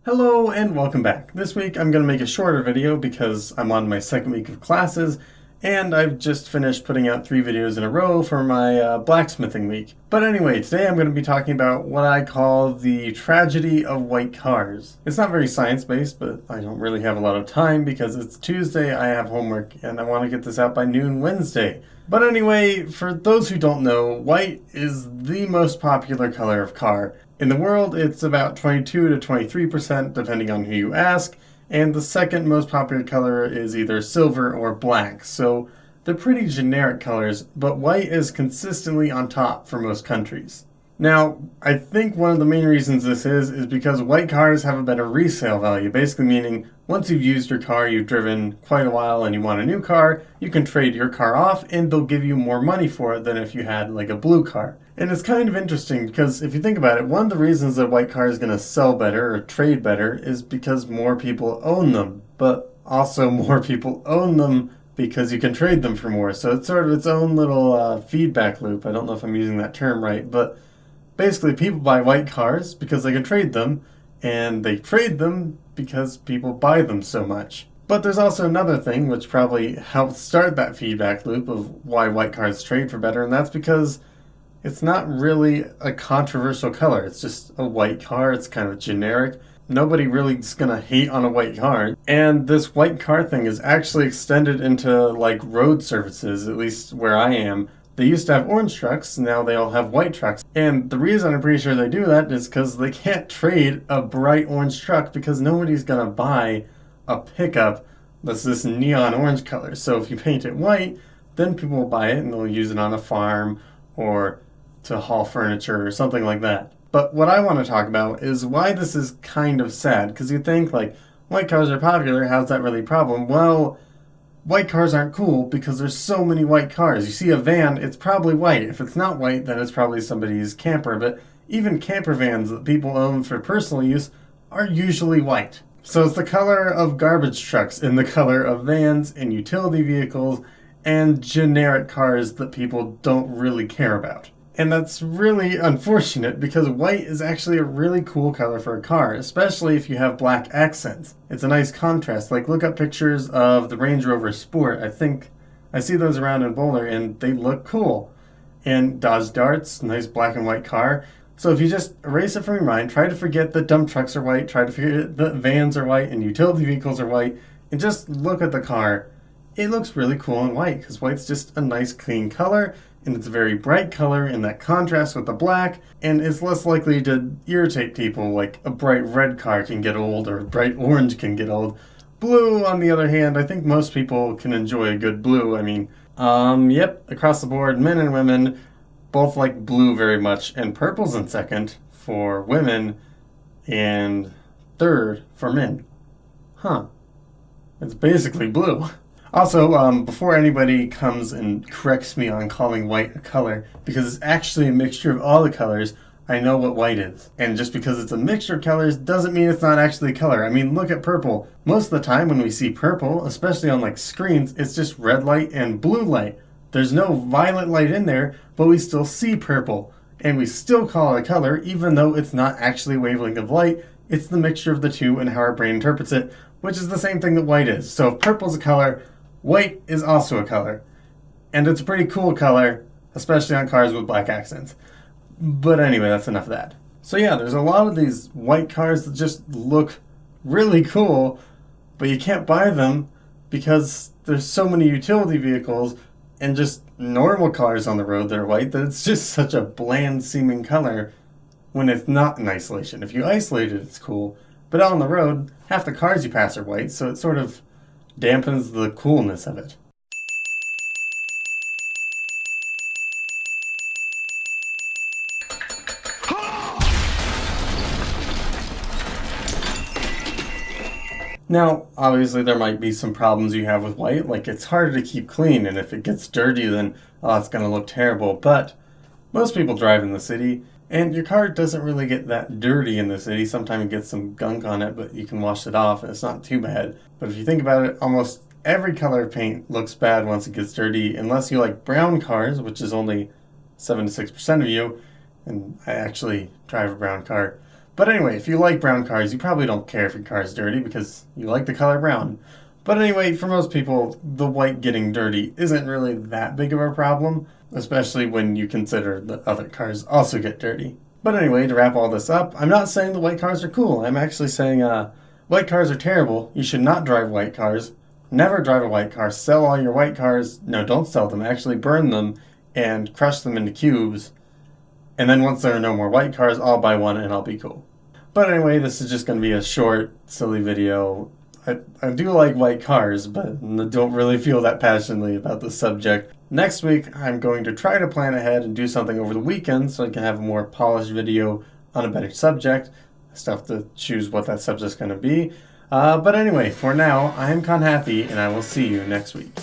Hello and welcome back. This week I'm going to make a shorter video because I'm on my second week of classes and I've just finished putting out 3 videos in a row for my blacksmithing week. But anyway, today I'm going to be talking about what I call the tragedy of white cars. It's not very science-based, but I don't really have a lot of time because it's Tuesday, I have homework, and I want to get this out by noon Wednesday. But anyway, for those who don't know, white is the most popular color of car. In the world, it's about 22 to 23% depending on who you ask, and the second most popular color is either silver or black, so they're pretty generic colors, but white is consistently on top for most countries. Now, I think one of the main reasons this is because white cars have a better resale value, basically meaning once you've used your car, you've driven quite a while and you want a new car, you can trade your car off and they'll give you more money for it than if you had like a blue car. And it's kind of interesting because if you think about it, one of the reasons that white car is going to sell better or trade better is because more people own them, but also more people own them because you can trade them for more. So it's sort of its own little feedback loop. I don't know if I'm using that term right, but basically, people buy white cars because they can trade them, and they trade them because people buy them so much. But there's also another thing which probably helped start that feedback loop of why white cars trade for better, and that's because it's not really a controversial color. It's just a white car. It's kind of generic. Nobody really is going to hate on a white car. And this white car thing is actually extended into like road services, at least where I am. They used to have orange trucks, now they all have white trucks. And the reason I'm pretty sure they do that is because they can't trade a bright orange truck because nobody's going to buy a pickup that's this neon orange color. So if you paint it white, then people will buy it and they'll use it on a farm or to haul furniture or something like that. But what I want to talk about is why this is kind of sad, because you think like white cars are popular, how's that really a problem? Well, white cars aren't cool because there's so many white cars. You see a van, it's probably white. If it's not white, then it's probably somebody's camper. But even camper vans that people own for personal use are usually white. So it's the color of garbage trucks and the color of vans and utility vehicles and generic cars that people don't really care about. And that's really unfortunate because white is actually a really cool color for a car, especially if you have black accents. It's a nice contrast. Like, look up pictures of the Range Rover Sport. I think I see those around in Boulder and they look cool. And Dodge Dart's nice black and white car. So if you just erase it from your mind, try to forget that dump trucks are white, try to forget that vans are white and utility vehicles are white, and just look at the car. It looks really cool in white because white's just a nice clean color. And it's a very bright color in that contrast with the black, and it's less likely to irritate people like a bright red car can get old or a bright orange can get old. Blue, on the other hand, I think most people can enjoy a good blue. I mean, yep, across the board, men and women both like blue very much, and purple's in second for women and third for men. Huh. It's basically blue. Also, before anybody comes and corrects me on calling white a color, because it's actually a mixture of all the colors, I know what white is. And just because it's a mixture of colors doesn't mean it's not actually a color. I mean, look at purple. Most of the time when we see purple, especially on like screens, it's just red light and blue light. There's no violet light in there, but we still see purple. And we still call it a color, even though it's not actually a wavelength of light. It's the mixture of the two and how our brain interprets it, which is the same thing that white is. So if purple's a color, white is also a color, and it's a pretty cool color, especially on cars with black accents. But anyway, that's enough of that. So yeah, there's a lot of these white cars that just look really cool, but you can't buy them because there's so many utility vehicles and just normal cars on the road that are white that it's just such a bland seeming color when it's not in isolation. If you isolate it, it's cool, but out on the road, half the cars you pass are white, so it sort of dampens the coolness of it. Now, obviously there might be some problems you have with white, like it's harder to keep clean, and if it gets dirty then, oh, it's going to look terrible, but most people drive in the city, and your car doesn't really get that dirty in the city. Sometimes it gets some gunk on it, but you can wash it off and it's not too bad. But if you think about it, almost every color of paint looks bad once it gets dirty, unless you like brown cars, which is only 7 to 6% of you, and I actually drive a brown car. But anyway, if you like brown cars, you probably don't care if your car is dirty because you like the color brown. But anyway, for most people, the white getting dirty isn't really that big of a problem, especially when you consider that other cars also get dirty. But anyway, to wrap all this up, I'm not saying the white cars are cool. I'm actually saying white cars are terrible. You should not drive white cars. Never drive a white car. Sell all your white cars. No, don't sell them. Actually burn them and crush them into cubes. And then once there are no more white cars, I'll buy one and I'll be cool. But anyway, this is just going to be a short, silly video. I do like white cars, but don't really feel that passionately about the subject. Next week, I'm going to try to plan ahead and do something over the weekend so I can have a more polished video on a better subject. I still have to choose what that subject's going to be. But anyway, for now, I'm Conhappy, and I will see you next week.